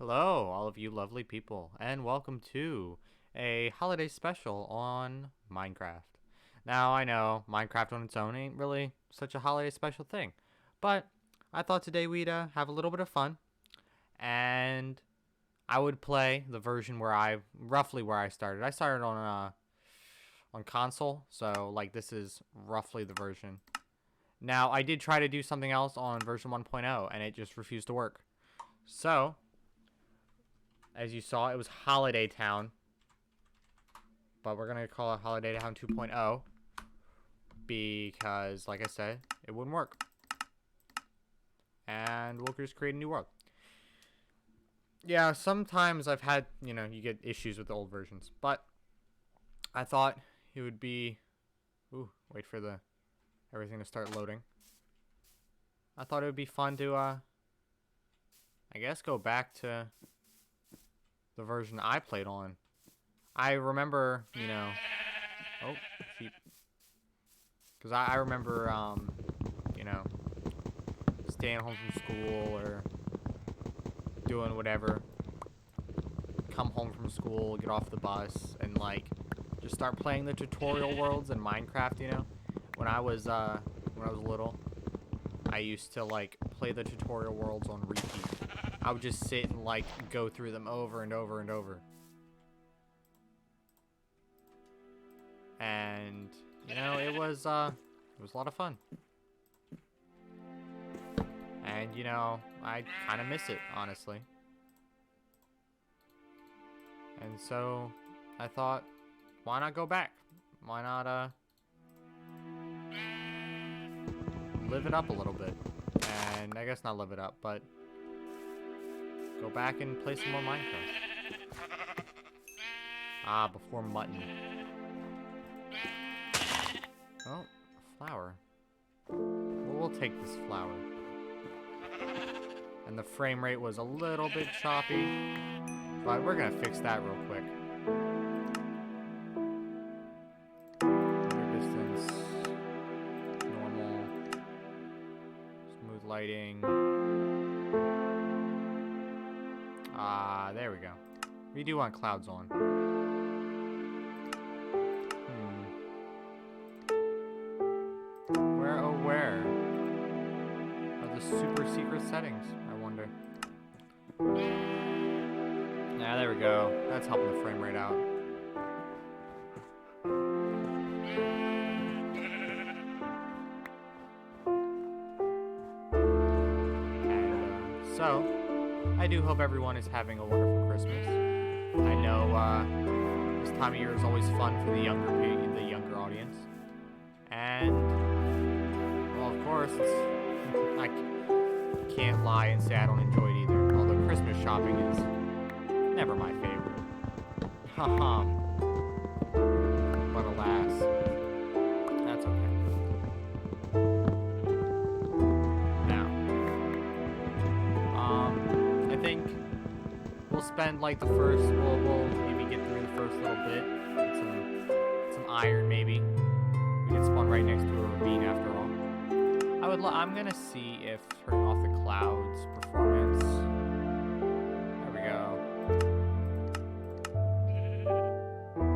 Hello, all of you lovely people, and welcome to a holiday special on Minecraft. Now, I know Minecraft on its own ain't really such a holiday special thing, but I thought today we'd have a little bit of fun, and I would play the version roughly where I started. I started on console, so like this is roughly the version. Now, I did try to do something else on version 1.0, and it just refused to work. So, as you saw, it was Holiday Town. But we're going to call it Holiday Town 2.0. Because, like I said, it wouldn't work. And we'll just create a new world. Yeah, sometimes I've had, you get issues with the old versions. But I thought it would be... Ooh, wait for everything to start loading. I thought it would be fun to, I guess, go back to the version I played on. I remember, oh, sheep. Because I remember, staying home from school or doing whatever. Come home from school, get off the bus, and, just start playing the tutorial worlds in Minecraft, When I was little, I used to, play the tutorial worlds on repeat. I would just sit and, go through them over and over and over. And, it was a lot of fun. And, I kind of miss it, honestly. And so, I thought, why not go back? Why not, live it up a little bit? And I guess not live it up, but go back and play some more Minecraft. Ah, before mutton. Oh, a flower. Well, we'll take this flower. And the frame rate was a little bit choppy, but we're gonna fix that real quick. Clear distance, normal, smooth lighting. There we go. We do want clouds on. Where are the super secret settings, I wonder? Yeah, there we go. That's helping the frame rate out. And, so, I do hope everyone is having a wonderful Christmas. I know, this time of year is always fun for the younger audience. And, well, of course, I can't lie and say I don't enjoy it either. Although Christmas shopping is never my favorite. Haha. But alas, that's okay. Now, I think we'll spend we'll maybe get through the first little bit. Get some iron maybe. We did spawn right next to a ravine after all. I'm gonna see if turning off the clouds performance. There we go.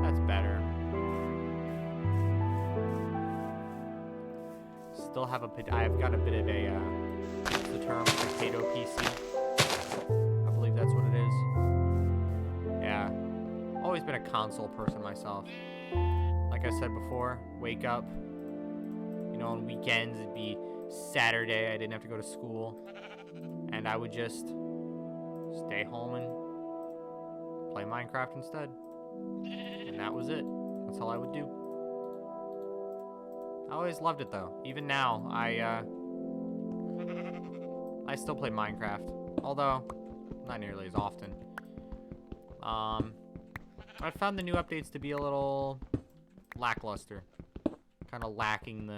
That's better. Still have I've got a bit of a, what's the term? Potato PC. I believe that's what it is. Yeah. Always been a console person myself. Like I said before, wake up. On weekends, it'd be Saturday, I didn't have to go to school. And I would just stay home and play Minecraft instead. And that was it. That's all I would do. I always loved it though. Even now, I still play Minecraft. Although, not nearly as often. I found the new updates to be a little lackluster. Kind of lacking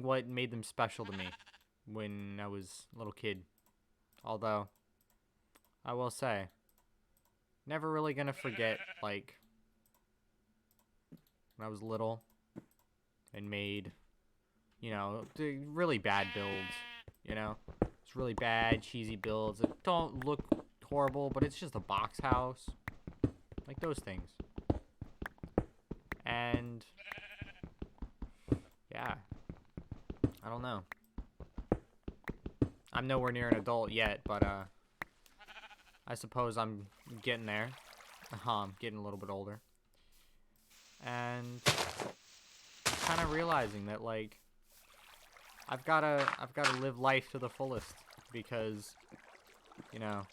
what made them special to me when I was a little kid. Although, I will say, never really gonna forget, when I was little and made, really bad builds, It's really bad, cheesy builds that don't look horrible, but it's just a box house. Like those things. And yeah, I don't know. I'm nowhere near an adult yet, but I suppose I'm getting there. I'm getting a little bit older. And kind of realizing that, like, I've gotta live life to the fullest, because, you know,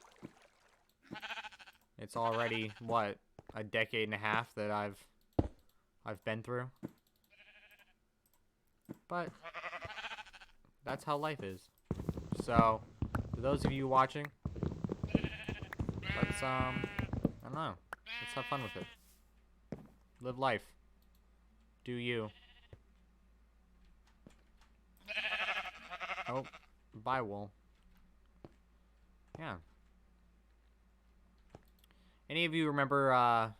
it's already what, a decade and a half that I've been through. But that's how life is. So, for those of you watching, let's I don't know, let's have fun with it. Live life. Do you. Oh, bye, wool. Yeah. Any of you remember,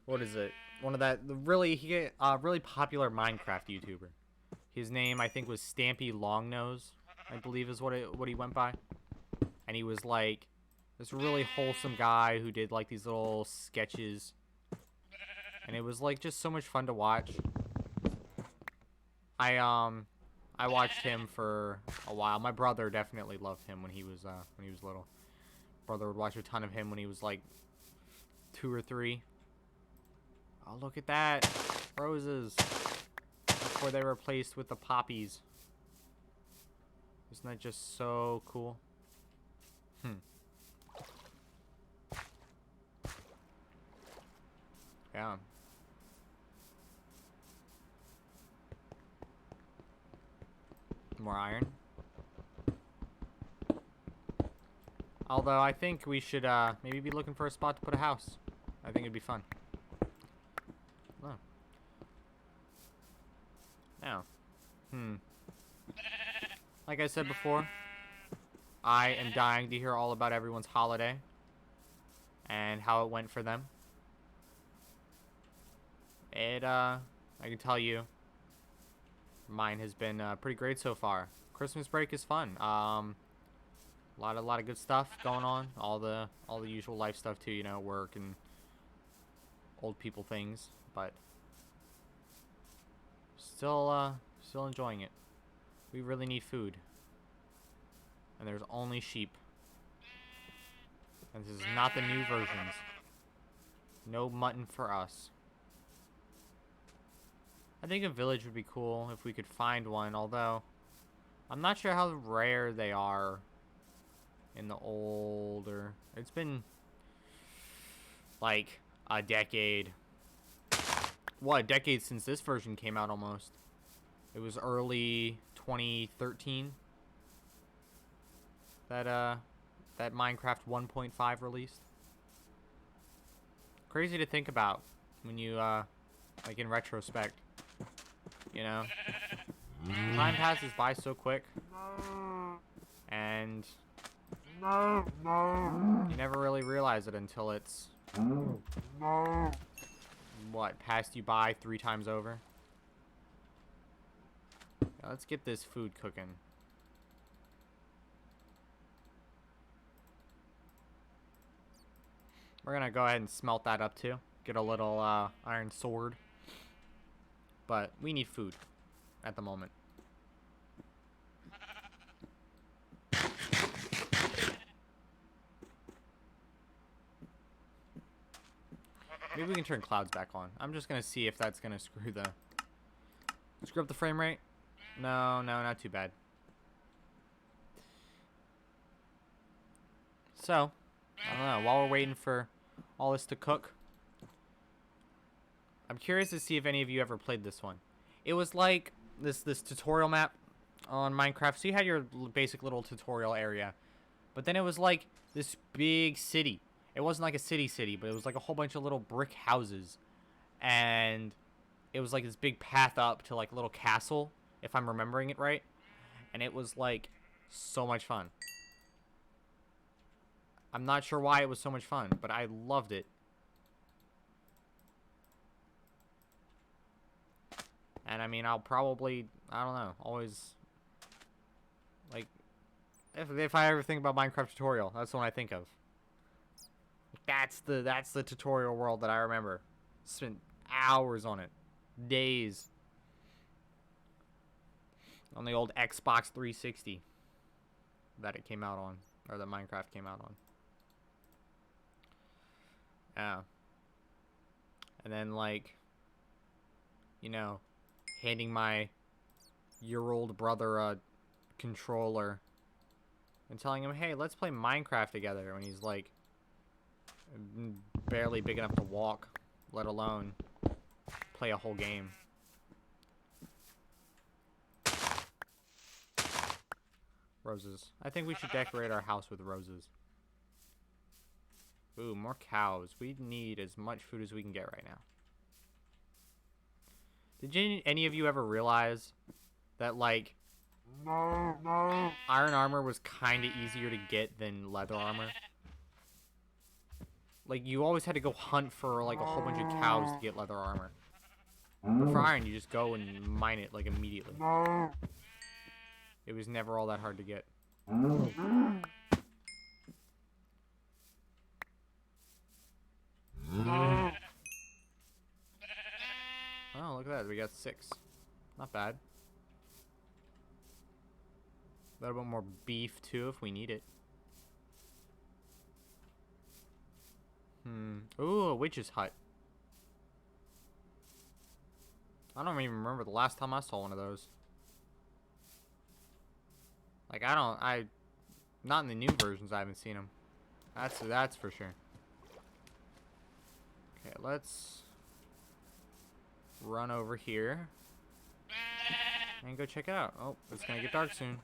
what is it? One of that, really popular Minecraft YouTuber. His name, I think, was Stampy Longnose, I believe is what he went by. And he was, like, this really wholesome guy who did, like, these little sketches. And it was, like, just so much fun to watch. I watched him for a while. My brother definitely loved him when he was little. Brother would watch a ton of him when he was like 2 or 3. Oh, look at that. Roses. Before they were replaced with the poppies. Isn't that just so cool? Yeah. More iron. Although I think we should maybe be looking for a spot to put a house. I think it'd be fun. Oh. Now. Like I said before, I am dying to hear all about everyone's holiday and how it went for them. I can tell you, mine has been pretty great so far. Christmas break is fun. A lot of good stuff going on. All the usual life stuff too, you know, work and old people things, but still enjoying it. We really need food. And there's only sheep. And this is not the new versions. No mutton for us. I think a village would be cool if we could find one, although I'm not sure how rare they are in the older. It's been like a decade. What, a decade since this version came out almost. It was early 2013 that Minecraft 1.5 released. Crazy to think about when you like in retrospect. You know, time passes by so quick, and you never really realize it until it's what, passed you by 3 times over. Now, let's get this food cooking. We're gonna go ahead and smelt that up too. Get a little iron sword. But we need food at the moment. Maybe we can turn clouds back on. I'm just gonna see if that's gonna screw up the frame rate. No, not too bad. So, I don't know. While we're waiting for all this to cook, I'm curious to see if any of you ever played this one. It was like this tutorial map on Minecraft. So you had your basic little tutorial area, but then it was like this big city. It wasn't like a city, but it was like a whole bunch of little brick houses, and it was like this big path up to like a little castle, if I'm remembering it right. And it was like so much fun. I'm not sure why it was so much fun, but I loved it. And I mean, I'll probably, I don't know, always, like, If I ever think about Minecraft tutorial, that's the one I think of. That's the tutorial world that I remember. Spent hours on it, days on the old Xbox 360 that it came out on, or that Minecraft came out on. Yeah. And then like, you know, handing my year-old brother a controller and telling him, "Hey, let's play Minecraft together," when he's like barely big enough to walk, let alone play a whole game. Roses. I think we should decorate our house with roses. Ooh, more cows. We need as much food as we can get right now. Did any of you ever realize that, like, iron armor was kind of easier to get than leather armor? Like, you always had to go hunt for, like, a whole bunch of cows to get leather armor. But for iron, you just go and mine it, like, immediately. It was never all that hard to get. Oh, look at that. We got 6. Not bad. A little bit more beef, too, if we need it. Ooh, a witch's hut. I don't even remember the last time I saw one of those. Like, not in the new versions I haven't seen them. That's for sure. Okay, let's run over here and go check it out. Oh, it's gonna get dark soon.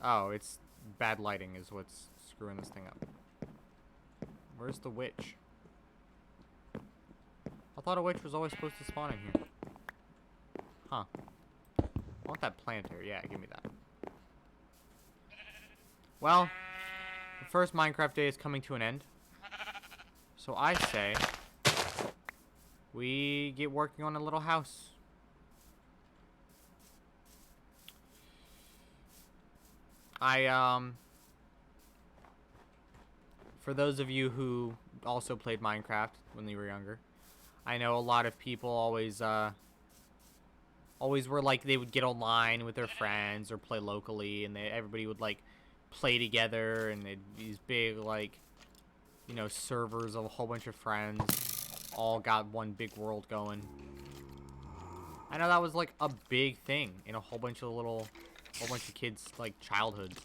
Oh, it's bad lighting is what's screwing this thing up. Where's the witch? I thought a witch was always supposed to spawn in here. Huh. I want that planter. Yeah, give me that. Well, the first Minecraft day is coming to an end. So I say we get working on a little house. For those of you who also played Minecraft when they were younger, I know a lot of people always were like, they would get online with their friends or play locally, and everybody would like play together, and they'd these big, like, you know, servers of a whole bunch of friends all got one big world going. I know that was like a big thing in a whole bunch of kids' like childhoods.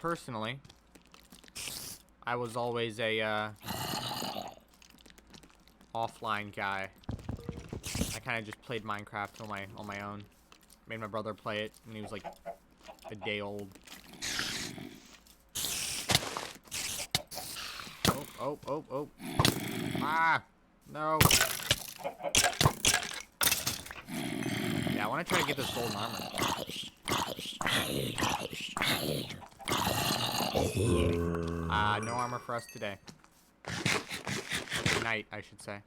Personally, I was always a offline guy. I kind of just played Minecraft on my own. Made my brother play it when he was like a day old. Oh. Ah! No! Yeah, I want to try to get this golden armor. No armor for us today. Tonight, I should say.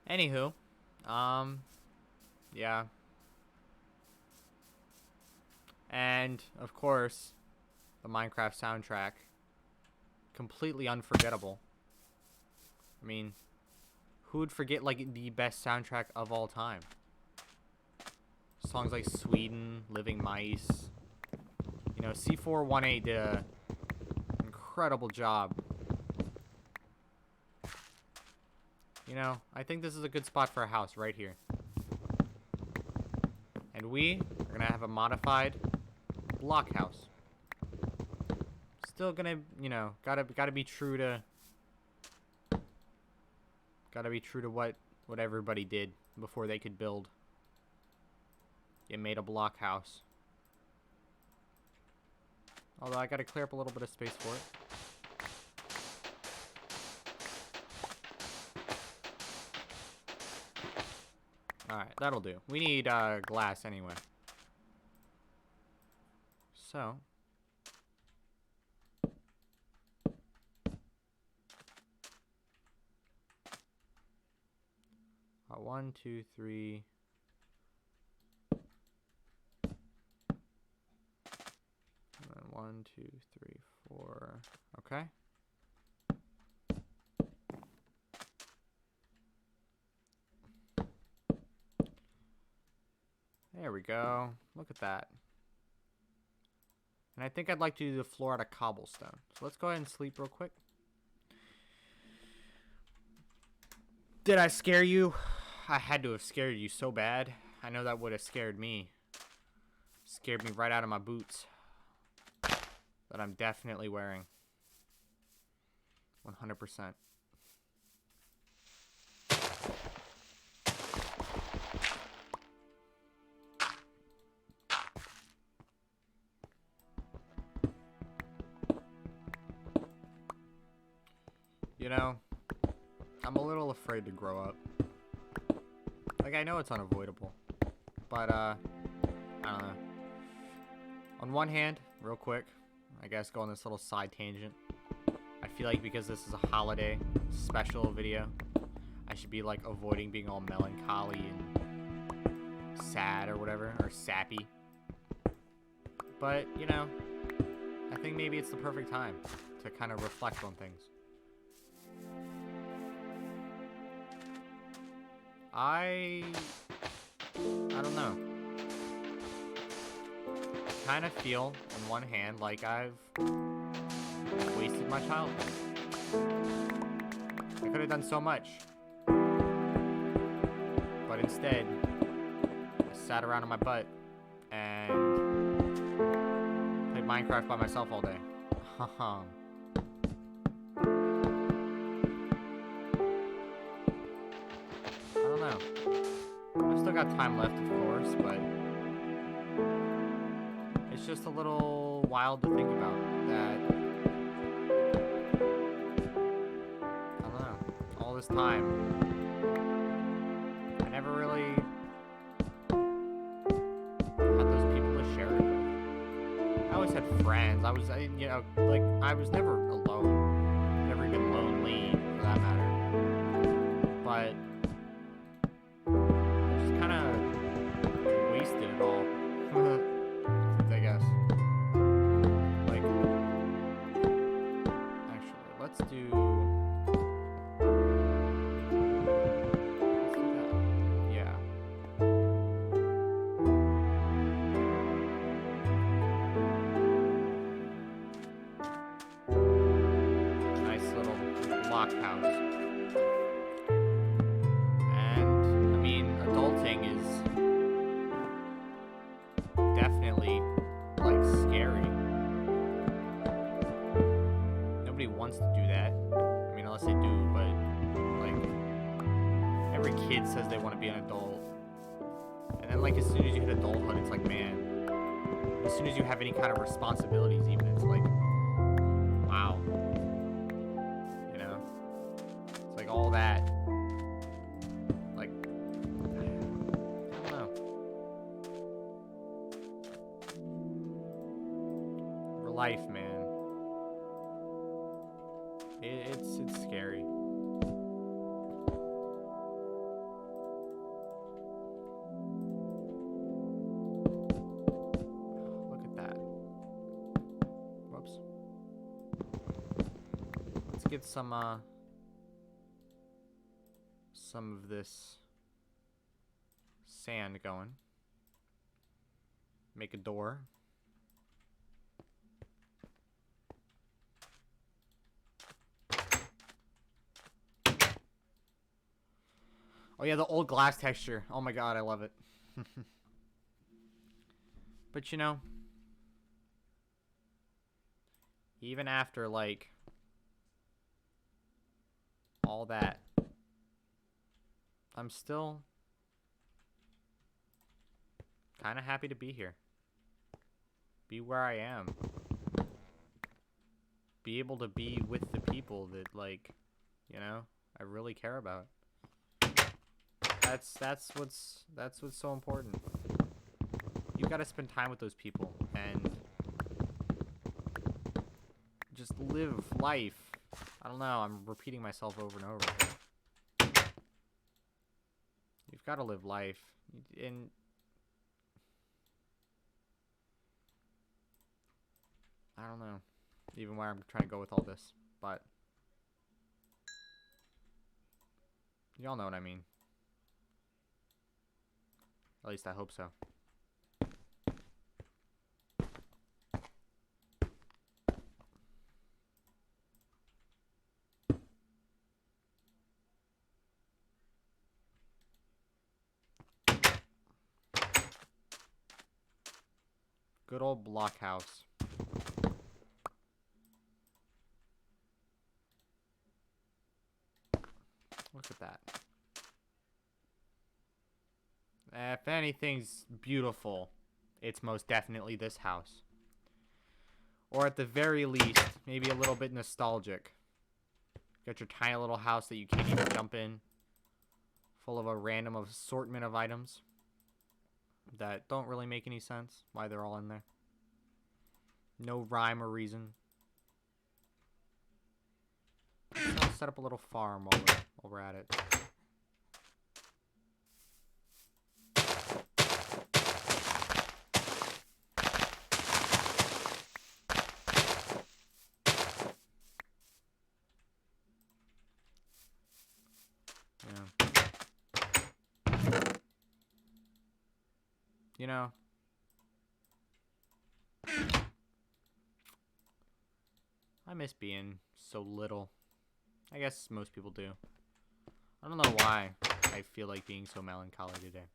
Anywho, yeah. And, of course, the Minecraft soundtrack. Completely unforgettable. I mean, who would forget, like, the best soundtrack of all time? Songs like Sweden, Living Mice. You know, C418 did an incredible job. You know, I think this is a good spot for a house right here. And we are going to have a modified block house. Still going to, you know, gotta be true to... Gotta be true to what everybody did before they could build. It made a block house. Although I gotta clear up a little bit of space for it. Alright, that'll do. We need glass anyway. So. 1, 2, 3. And then 1, 2, 3, 4. Okay. There we go. Look at that. And I think I'd like to do the floor out of cobblestone. So let's go ahead and sleep real quick. Did I scare you? I had to have scared you so bad. I know that would have scared me. Scared me right out of my boots. That I'm definitely wearing. 100%. You know, I'm a little afraid to grow up. Like, I know it's unavoidable. But, I don't know. On one hand, real quick, I guess go on this little side tangent. I feel like because this is a holiday special video, I should be, like, avoiding being all melancholy and sad or whatever, or sappy. But, you know, I think maybe it's the perfect time to kind of reflect on things. I don't know. Kind of feel, on one hand, like I've wasted my childhood. I could have done so much. But instead, I sat around on my butt and played Minecraft by myself all day. I've still got time left, of course, but it's just a little wild to think about that. I don't know. All this time, I never really had those people to share it with. I always had friends. I was never alone. Never even lonely, for that matter. But I guess. Like, actually, let's do that. Yeah. Nice little block house. And, I mean, adulting is definitely, like, scary. Nobody wants to do that. I mean, unless they do, but, like, every kid says they want to be an adult. And then, like, as soon as you hit adulthood, it's like, man, as soon as you have any kind of responsibilities, even, it's like, wow. You know? It's like all that. Like, I don't know. Life, man. It's scary. Look at that. Whoops. Let's get some of this sand going. Make a door. Oh yeah, the old glass texture. Oh my god, I love it. But you know, even after, like, all that, I'm still kind of happy to be here. Be where I am. Be able to be with the people that, like, you know, I really care about. That's what's so important. You gotta spend time with those people and just live life. I don't know, I'm repeating myself over and over again. gotta live life. And I don't know even where I'm trying to go with all this, but y'all know what I mean. At least I hope so. Good old blockhouse. Look at that. If anything's beautiful, it's most definitely this house. Or at the very least, maybe a little bit nostalgic. Got your tiny little house that you can't even jump in. Full of a random assortment of items that don't really make any sense. Why they're all in there. No rhyme or reason. I'll set up a little farm while we're at it. You know, I miss being so little. I guess most people do. I don't know why I feel like being so melancholy today.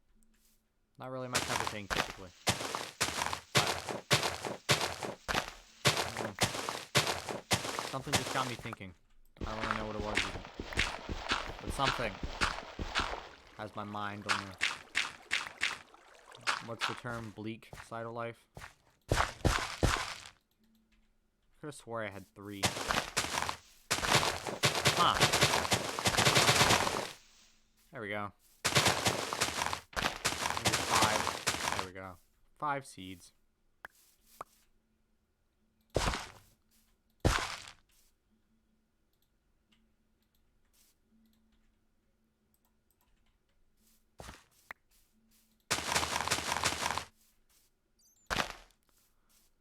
Not really my type of thing typically. But, something just got me thinking. I don't really know what it was even. But something has my mind on the... What's the term? Bleak side of life? Could have swore I had 3. Huh. There we go. Maybe 5. There we go. 5 seeds.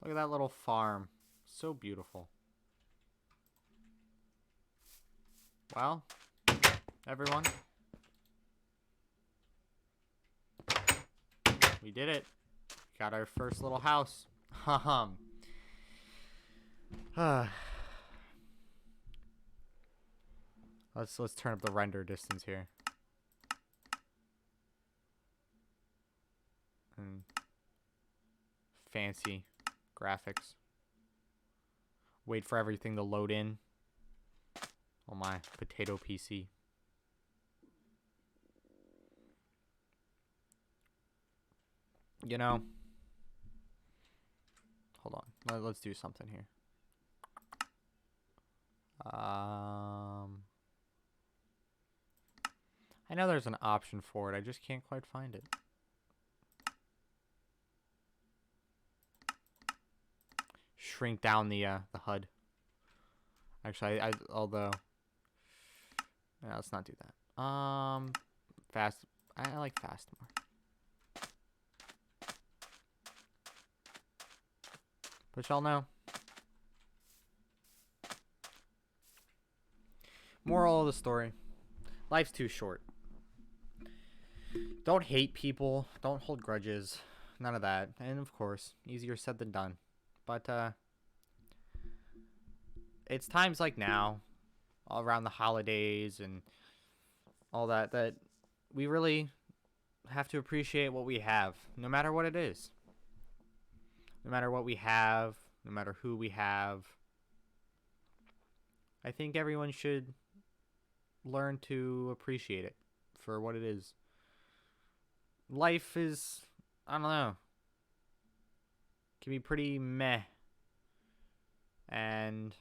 Look at that little farm. So beautiful. Well, everyone. We did it. Got our first little house. Let's turn up the render distance here. And fancy graphics. Wait for everything to load in on my potato PC. You know, hold on. Let's do something here. I know there's an option for it. I just can't quite find it. Shrink down the HUD. Actually, although, yeah, let's not do that. Fast. I like fast more. But y'all know. Moral of the story: life's too short. Don't hate people. Don't hold grudges. None of that. And of course, easier said than done. But it's times like now, all around the holidays and all that, that we really have to appreciate what we have, no matter what it is. No matter what we have, no matter who we have. I think everyone should learn to appreciate it for what it is. Life is, I don't know, can be pretty meh. And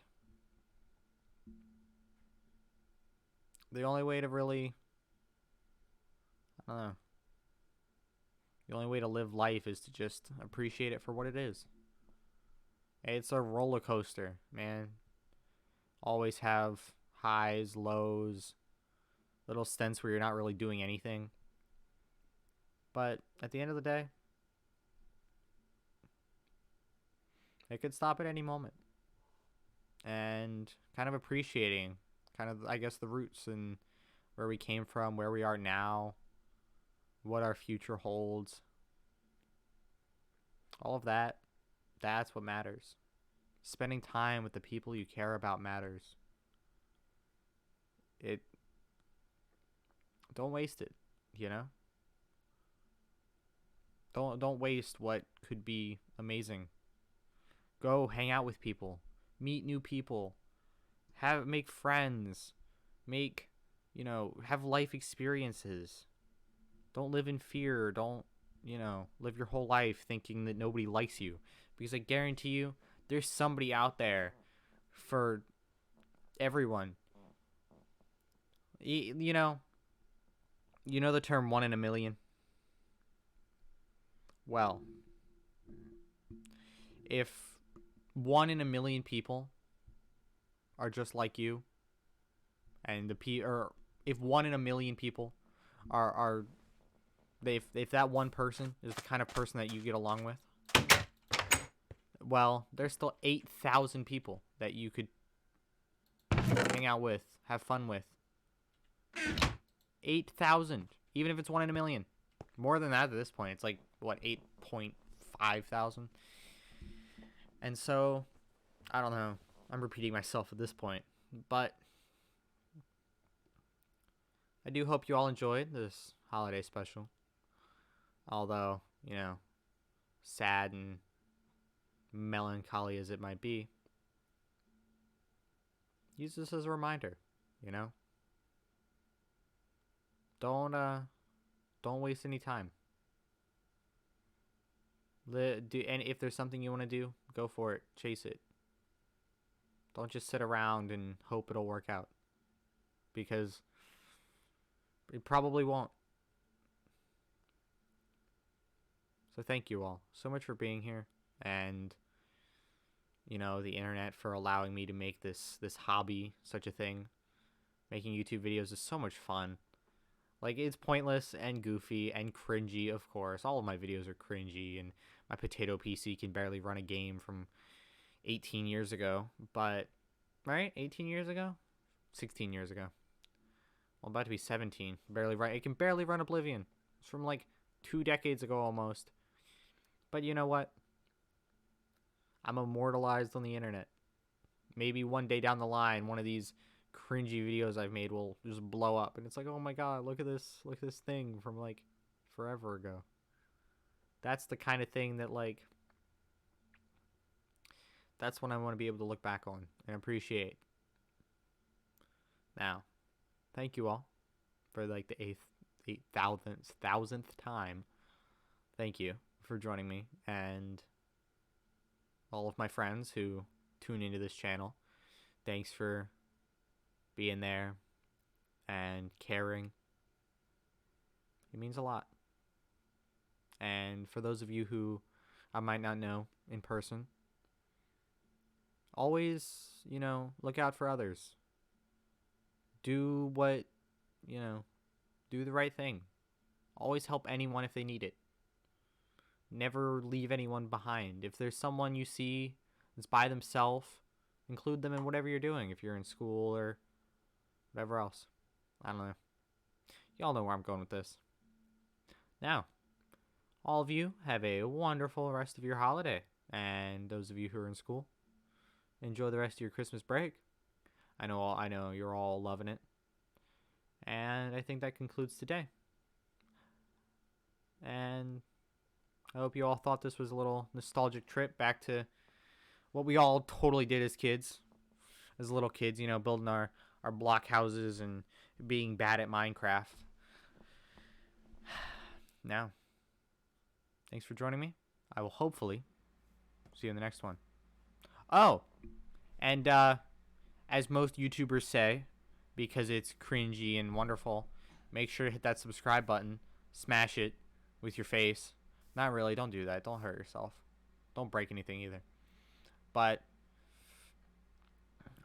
the only way to really, I don't know, the only way to live life is to just appreciate it for what it is. It's a roller coaster, man. Always have highs, lows, little stints where you're not really doing anything. But at the end of the day, it could stop at any moment. And kind of appreciating, kind of, I guess, the roots and where we came from, where we are now, what our future holds. All of that, that's what matters. Spending time with the people you care about matters. It Don't waste it, you know? Don't waste what could be amazing. Go hang out with people, meet new people, make friends, make, have life experiences. Don't live in fear. Don't, live your whole life thinking that nobody likes you, because I guarantee you there's somebody out there for everyone. You know, the term 1 in a million? Well, if 1 in a million people are just like you, and or if 1 in a million people are if that one person is the kind of person that you get along with, well, there's still 8,000 people that you could hang out with, have fun with. 8,000, even if it's 1 in a million. More than that at this point. It's like, what, 8.5 thousand? And so, I don't know. I'm repeating myself at this point. But I do hope you all enjoyed this holiday special. Although, sad and melancholy as it might be, use this as a reminder, Don't waste any time. And if there's something you want to do, go for it. Chase it. Don't just sit around and hope it'll work out, because it probably won't. So thank you all so much for being here, and the internet for allowing me to make this hobby such a thing. Making YouTube videos is so much fun. Like, it's pointless and goofy and cringy, of course. All of my videos are cringy, and my potato PC can barely run a game from 18 years ago. But, right? 18 years ago? 16 years ago. Well, about to be 17. It can barely run Oblivion. It's from like 2 decades ago almost. But you know what? I'm immortalized on the internet. Maybe one day down the line, one of these cringy videos I've made will just blow up, and it's like, oh my god, look at this thing from like forever ago. That's the kind of thing that, like, that's when I want to be able to look back on and appreciate. Now, thank you all for like the 8,000th time. Thank you for joining me, and all of my friends who tune into this channel. Thanks for being there and caring. It means a lot. And for those of you who I might not know in person, always, look out for others. Do what, do the right thing. Always help anyone if they need it. Never leave anyone behind. If there's someone you see that's by themselves, include them in whatever you're doing. If you're in school or whatever else. I don't know. Y'all know where I'm going with this. Now, all of you have a wonderful rest of your holiday. And those of you who are in school, enjoy the rest of your Christmas break. I know you're all loving it. And I think that concludes today. And I hope you all thought this was a little nostalgic trip back to what we all totally did as kids. As little kids, building our block houses and being bad at Minecraft. Now, thanks for joining me. I will hopefully see you in the next one. Oh, and as most YouTubers say, because it's cringy and wonderful, make sure to hit that subscribe button. Smash it with your face. Not really. Don't do that. Don't hurt yourself. Don't break anything either. But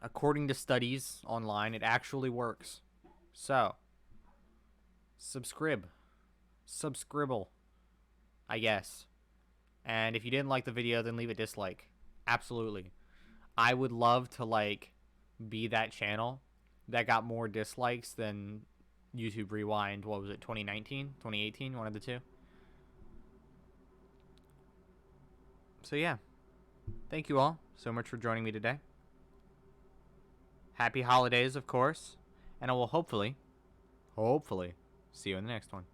according to studies online, it actually works. So, subscribe. Subscribble. I guess. And if you didn't like the video, then leave a dislike. Absolutely. I would love to like be that channel that got more dislikes than YouTube Rewind. What was it? 2019, 2018, one of the two. So yeah, thank you all so much for joining me today. Happy holidays, of course, and I will hopefully see you in the next one.